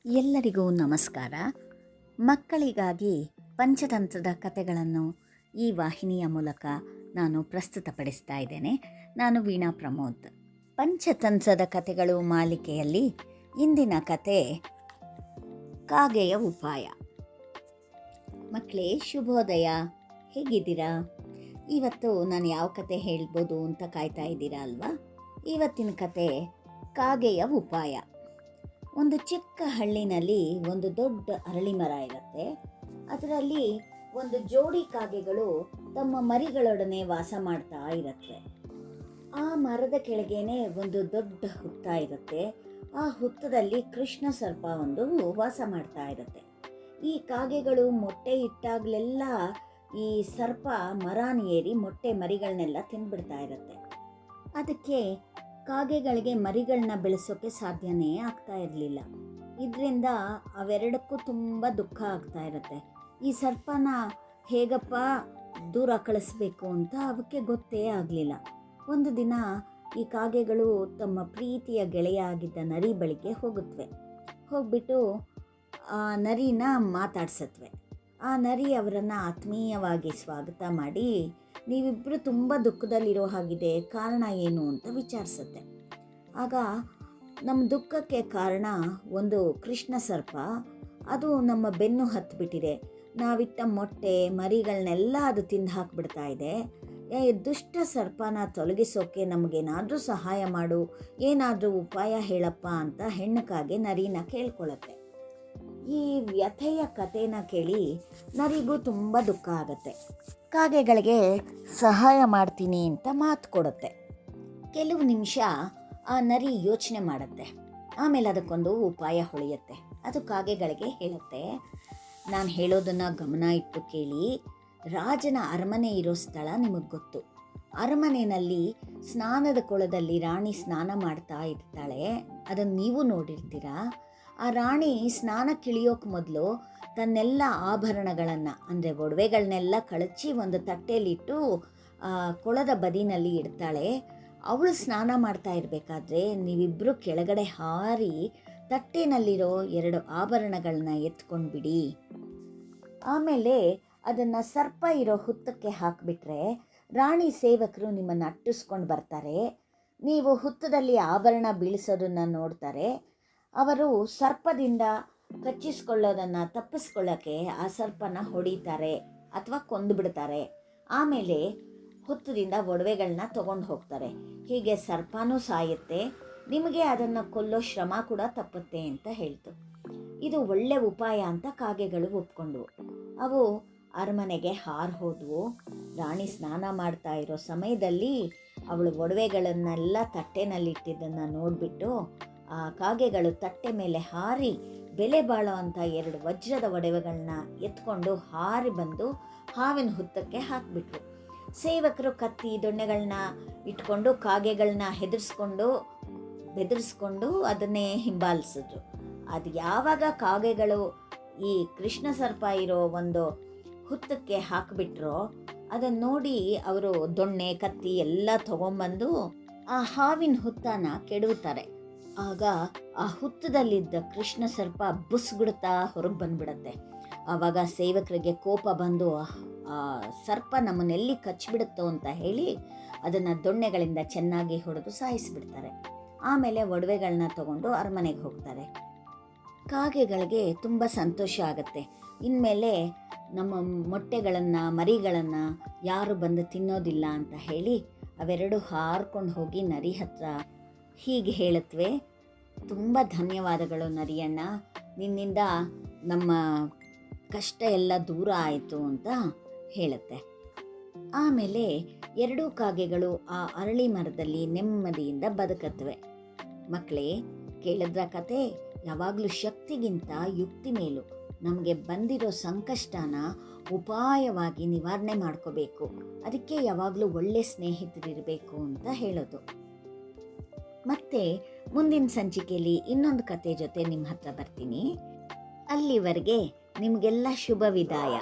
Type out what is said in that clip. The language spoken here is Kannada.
ಎಲ್ಲರಿಗೂ ನಮಸ್ಕಾರ. ಮಕ್ಕಳಿಗಾಗಿ ಪಂಚತಂತ್ರದ ಕಥೆಗಳನ್ನು ಈ ವಾಹಿನಿಯ ಮೂಲಕ ನಾನು ಪ್ರಸ್ತುತಪಡಿಸ್ತಾ ಇದ್ದೇನೆ. ನಾನು ವೀಣಾ ಪ್ರಮೋದ್. ಪಂಚತಂತ್ರದ ಕಥೆಗಳು ಮಾಲಿಕೆಯಲ್ಲಿ ಇಂದಿನ ಕತೆ ಕಾಗೆಯ ಉಪಾಯ. ಮಕ್ಕಳೇ, ಶುಭೋದಯ. ಹೇಗಿದ್ದೀರಾ? ಇವತ್ತು ನಾನು ಯಾವ ಕತೆ ಹೇಳ್ಬೋದು ಅಂತ ಕಾಯ್ತಾ ಇದ್ದೀರಾ ಅಲ್ವಾ? ಇವತ್ತಿನ ಕತೆ ಕಾಗೆಯ ಉಪಾಯ. ಒಂದು ಚಿಕ್ಕ ಹಳ್ಳಿನಲ್ಲಿ ಒಂದು ದೊಡ್ಡ ಅರಳಿ ಮರ ಇರುತ್ತೆ. ಅದರಲ್ಲಿ ಒಂದು ಜೋಡಿ ಕಾಗೆಗಳು ತಮ್ಮ ಮರಿಗಳೊಡನೆ ವಾಸ ಮಾಡ್ತಾ ಇರುತ್ತೆ. ಆ ಮರದ ಕೆಳಗೇನೆ ಒಂದು ದೊಡ್ಡ ಹುತ್ತ ಇರುತ್ತೆ. ಆ ಹುತ್ತದಲ್ಲಿ ಕೃಷ್ಣ ಸರ್ಪ ಒಂದು ವಾಸ ಮಾಡ್ತಾ ಇರುತ್ತೆ. ಈ ಕಾಗೆಗಳು ಮೊಟ್ಟೆ ಇಟ್ಟಾಗಲೆಲ್ಲ ಈ ಸರ್ಪ ಮರಾನ ಏರಿ ಮೊಟ್ಟೆ ಮರಿಗಳನ್ನೆಲ್ಲ ತಿಂದ್ಬಿಡ್ತಾ ಇರುತ್ತೆ. ಅದಕ್ಕೆ ಕಾಗೆಗಳಿಗೆ ಮರಿಗಳನ್ನ ಬೆಳೆಸೋಕೆ ಸಾಧ್ಯನೇ ಆಗ್ತಾ ಇರಲಿಲ್ಲ. ಇದರಿಂದ ಅವೆರಡಕ್ಕೂ ತುಂಬ ದುಃಖ ಆಗ್ತಾ ಇರುತ್ತೆ. ಈ ಸರ್ಪನ ಹೇಗಪ್ಪ ದೂರ ಕಳಿಸ್ಬೇಕು ಅಂತ ಅವಕ್ಕೆ ಗೊತ್ತೇ ಆಗಲಿಲ್ಲ. ಒಂದು ದಿನ ಈ ಕಾಗೆಗಳು ತಮ್ಮ ಪ್ರೀತಿಯ ಗೆಳೆಯ ಆಗಿದ್ದ ನರಿ ಬಳಿಗೆ ಹೋಗ್ಬಿಟ್ಟು ಆ ನರಿನ ಮಾತಾಡ್ಸತ್ವೆ. ಆ ನರಿ ಅವರನ್ನು ಆತ್ಮೀಯವಾಗಿ ಸ್ವಾಗತ ಮಾಡಿ, ನೀವಿಬ್ಬರು ತುಂಬ ದುಃಖದಲ್ಲಿರೋ ಹಾಗಿದೆ, ಕಾರಣ ಏನು ಅಂತ ವಿಚಾರಿಸುತ್ತೆ. ಆಗ ನಮ್ಮ ದುಃಖಕ್ಕೆ ಕಾರಣ ಒಂದು ಕೃಷ್ಣ ಸರ್ಪ. ಅದು ನಮ್ಮ ಬೆನ್ನು ಹತ್ತಿಬಿಟ್ಟಿದೆ. ನಾವಿಟ್ಟ ಮೊಟ್ಟೆ ಮರಿಗಳನ್ನೆಲ್ಲ ಅದು ತಿಂದು ಹಾಕಿಬಿಡ್ತಾ ಇದೆ. ದುಷ್ಟ ಸರ್ಪನ ತೊಲಗಿಸೋಕೆ ನಮಗೇನಾದರೂ ಸಹಾಯ ಮಾಡು, ಏನಾದರೂ ಉಪಾಯ ಹೇಳಪ್ಪ ಅಂತ ಹೆಣ್ಣುಕಾಗೆ ನರಿನ ಕೇಳ್ಕೊಳ್ಳುತ್ತೆ. ಈ ವ್ಯಥೆಯ ಕಥೆನ ಕೇಳಿ ನರಿಗೂ ತುಂಬ ದುಃಖ ಆಗುತ್ತೆ. ಕಾಗೆಗಳಿಗೆ ಸಹಾಯ ಮಾಡ್ತೀನಿ ಅಂತ ಮಾತು ಕೊಡುತ್ತೆ. ಕೆಲವು ನಿಮಿಷ ಆ ನರಿ ಯೋಚನೆ ಮಾಡುತ್ತೆ. ಆಮೇಲೆ ಅದಕ್ಕೊಂದು ಉಪಾಯ ಹೊಳೆಯುತ್ತೆ. ಅದು ಕಾಗೆಗಳಿಗೆ ಹೇಳುತ್ತೆ, ನಾನು ಹೇಳೋದನ್ನು ಗಮನ ಇಟ್ಟು ಕೇಳಿ. ರಾಜನ ಅರಮನೆ ಇರೋ ಸ್ಥಳ ನಿಮಗೆ ಗೊತ್ತು. ಅರಮನೆಯಲ್ಲಿ ಸ್ನಾನದ ಕೊಳದಲ್ಲಿ ರಾಣಿ ಸ್ನಾನ ಮಾಡ್ತಾ ಇರ್ತಾಳೆ. ಅದನ್ನು ನೀವು ನೋಡಿರ್ತೀರಾ. ಆ ರಾಣಿ ಸ್ನಾನಕ್ಕಿಳಿಯೋಕೆ ಮೊದಲು ತನ್ನೆಲ್ಲ ಆಭರಣಗಳನ್ನು ಅಂದರೆ ಒಡವೆಗಳನ್ನೆಲ್ಲ ಕಳಚಿ ಒಂದು ತಟ್ಟೆಯಲ್ಲಿಟ್ಟು ಕೊಳದ ಬದಿನಲ್ಲಿ ಇಡ್ತಾಳೆ. ಅವಳು ಸ್ನಾನ ಮಾಡ್ತಾ ಇರಬೇಕಾದ್ರೆ ನೀವಿಬ್ಬರು ಕೆಳಗಡೆ ಹಾರಿ ತಟ್ಟೆನಲ್ಲಿರೋ 2 ಆಭರಣಗಳನ್ನ ಎತ್ಕೊಂಡು ಬಿಡಿ. ಆಮೇಲೆ ಅದನ್ನು ಸರ್ಪ ಇರೋ ಹುತ್ತಕ್ಕೆ ಹಾಕಿಬಿಟ್ರೆ ರಾಣಿ ಸೇವಕರು ನಿಮ್ಮನ್ನು ಅಟ್ಟಿಸ್ಕೊಂಡು ಬರ್ತಾರೆ. ನೀವು ಹುತ್ತದಲ್ಲಿ ಆಭರಣ ಬೀಳಿಸೋದನ್ನು ನೋಡ್ತಾರೆ. ಅವರು ಸರ್ಪದಿಂದ ಕಚ್ಚಿಸ್ಕೊಳ್ಳೋದನ್ನು ತಪ್ಪಿಸ್ಕೊಳ್ಳೋಕ್ಕೆ ಆ ಸರ್ಪನ ಹೊಡಿತಾರೆ ಅಥವಾ ಕೊಂದುಬಿಡ್ತಾರೆ. ಆಮೇಲೆ ಹುತ್ತದಿಂದ ಒಡವೆಗಳನ್ನ ತೊಗೊಂಡು ಹೋಗ್ತಾರೆ. ಹೀಗೆ ಸರ್ಪನೂ ಸಾಯುತ್ತೆ, ನಿಮಗೆ ಅದನ್ನು ಕೊಲ್ಲೋ ಶ್ರಮ ಕೂಡ ತಪ್ಪುತ್ತೆ ಅಂತ ಹೇಳ್ತು. ಇದು ಒಳ್ಳೆ ಉಪಾಯ ಅಂತ ಕಾಗೆಗಳು ಒಪ್ಕೊಂಡ್ವು. ಅವು ಅರಮನೆಗೆ ಹೋದವು. ರಾಣಿ ಸ್ನಾನ ಮಾಡ್ತಾ ಇರೋ ಸಮಯದಲ್ಲಿ ಅವಳು ಒಡವೆಗಳನ್ನೆಲ್ಲ ತಟ್ಟೆನಲ್ಲಿಟ್ಟಿದ್ದನ್ನು ನೋಡಿಬಿಟ್ಟು ಆ ಕಾಗೆಗಳು ತಟ್ಟೆ ಮೇಲೆ ಹಾರಿ ಬೆಲೆ ಬಾಳೋ ಅಂಥ 2 ವಜ್ರದ ಒಡವೆಗಳನ್ನ ಎತ್ಕೊಂಡು ಹಾರಿ ಬಂದು ಹಾವಿನ ಹುತ್ತಕ್ಕೆ ಹಾಕಿಬಿಟ್ರು. ಸೇವಕರು ಕತ್ತಿ ದೊಣ್ಣೆಗಳನ್ನ ಇಟ್ಕೊಂಡು ಕಾಗೆಗಳನ್ನ ಬೆದರಿಸ್ಕೊಂಡು ಅದನ್ನೇ ಹಿಂಬಾಲಿಸಿದ್ರು. ಅದು ಯಾವಾಗ ಕಾಗೆಗಳು ಈ ಕೃಷ್ಣ ಸರ್ಪ ಇರೋ ಒಂದು ಹುತ್ತಕ್ಕೆ ಹಾಕಿಬಿಟ್ರೋ ಅದನ್ನು ನೋಡಿ ಅವರು ದೊಣ್ಣೆ ಕತ್ತಿ ಎಲ್ಲ ತಗೊಂಬಂದು ಆ ಹಾವಿನ ಹುತ್ತನ ಕೆಡವುತ್ತಾರೆ. ಆಗ ಆ ಹುತ್ತದಲ್ಲಿದ್ದ ಕೃಷ್ಣ ಸರ್ಪ ಬುಸ್ಗುಡ್ತಾ ಹೊರಗೆ ಬಂದ್ಬಿಡತ್ತೆ. ಆವಾಗ ಸೇವಕರಿಗೆ ಕೋಪ ಬಂದು ಆ ಸರ್ಪ ನಮ್ಮನ್ನೆಲ್ಲಿ ಕಚ್ಚಿಬಿಡುತ್ತೋ ಅಂತ ಹೇಳಿ ಅದನ್ನು ದೊಣ್ಣೆಗಳಿಂದ ಚೆನ್ನಾಗಿ ಹೊಡೆದು ಸಾಯಿಸಿಬಿಡ್ತಾರೆ. ಆಮೇಲೆ ಒಡವೆಗಳನ್ನ ತಗೊಂಡು ಅರಮನೆಗೆ ಹೋಗ್ತಾರೆ. ಕಾಗೆಗಳಿಗೆ ತುಂಬ ಸಂತೋಷ ಆಗುತ್ತೆ. ಇನ್ಮೇಲೆ ನಮ್ಮ ಮೊಟ್ಟೆಗಳನ್ನು ಮರಿಗಳನ್ನು ಯಾರು ಬಂದು ತಿನ್ನೋದಿಲ್ಲ ಅಂತ ಹೇಳಿ ಅವೆರಡು ಹಾರ್ಕೊಂಡು ಹೋಗಿ ನರಿ ಹತ್ರ ಹೀಗೆ ಹೇಳುತ್ತವೆ, ತುಂಬ ಧನ್ಯವಾದಗಳು ನರಿಯಣ್ಣ, ನಿನ್ನಿಂದ ನಮ್ಮ ಕಷ್ಟ ಎಲ್ಲ ದೂರ ಆಯಿತು ಅಂತ ಹೇಳುತ್ತೆ. ಆಮೇಲೆ 2 ಕಾಗೆಗಳು ಆ ಅರಳಿ ಮರದಲ್ಲಿ ನೆಮ್ಮದಿಯಿಂದ ಬದುಕತ್ವೆ. ಮಕ್ಕಳೇ, ಕೇಳಿದ್ರ ಕತೆ? ಯಾವಾಗಲೂ ಶಕ್ತಿಗಿಂತ ಯುಕ್ತಿ ಮೇಲು. ನಮಗೆ ಬಂದಿರೋ ಸಂಕಷ್ಟನ ಉಪಾಯವಾಗಿ ನಿವಾರಣೆ ಮಾಡ್ಕೋಬೇಕು. ಅದಕ್ಕೆ ಯಾವಾಗಲೂ ಒಳ್ಳೆ ಸ್ನೇಹಿತರಿರಬೇಕು ಅಂತ ಹೇಳೋದು. ಮತ್ತೆ ಮುಂದಿನ ಸಂಚಿಕೆಯಲ್ಲಿ ಇನ್ನೊಂದು ಕತೆ ಜೊತೆ ನಿಮ್ಮ ಹತ್ರ ಬರ್ತೀನಿ. ಅಲ್ಲಿವರೆಗೆ ನಿಮಗೆಲ್ಲ ಶುಭ ವಿದಾಯ.